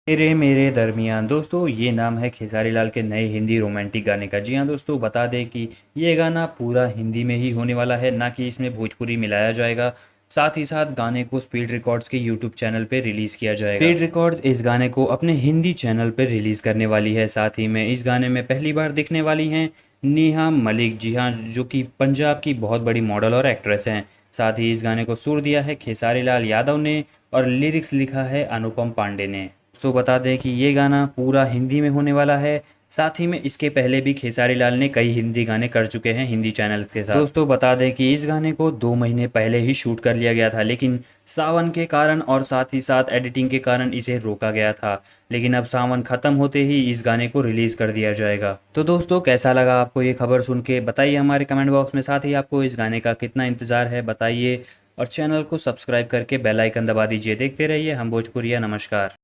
मेरे दरमियान दोस्तों, ये नाम है खेसारी लाल के नए हिंदी रोमांटिक गाने का। जी हाँ दोस्तों, बता दें कि ये गाना पूरा हिंदी में ही होने वाला है, ना कि इसमें भोजपुरी मिलाया जाएगा। साथ ही साथ गाने को स्पीड रिकॉर्ड्स के यूट्यूब चैनल पे रिलीज़ किया जाएगा। स्पीड रिकॉर्ड्स इस गाने को अपने हिंदी चैनल पे रिलीज़ करने वाली है। साथ ही में इस गाने में पहली बार दिखने वाली हैं नेहा मलिक। जी हाँ, जो कि पंजाब की बहुत बड़ी मॉडल और एक्ट्रेस हैं। साथ ही इस गाने को सुर दिया है खेसारी लाल यादव ने और लिरिक्स लिखा है अनुपम पांडे ने। तो बता दें कि ये गाना पूरा हिंदी में होने वाला है। साथ ही में इसके पहले भी खेसारी लाल ने कई हिंदी गाने कर चुके हैं हिंदी चैनल के साथ। दोस्तों बता दें कि इस गाने को 2 महीने पहले ही शूट कर लिया गया था, लेकिन सावन के कारण और साथ ही साथ एडिटिंग के कारण इसे रोका गया था। लेकिन अब सावन ख़त्म होते ही इस गाने को रिलीज़ कर दिया जाएगा। तो दोस्तों, कैसा लगा आपको ये खबर सुन के, बताइए हमारे कमेंट बॉक्स में। साथ ही आपको इस गाने का कितना इंतज़ार है बताइए, और चैनल को सब्सक्राइब करके बेल आइकन दबा दीजिए। देखते रहिए हम भोजपुरिया। नमस्कार।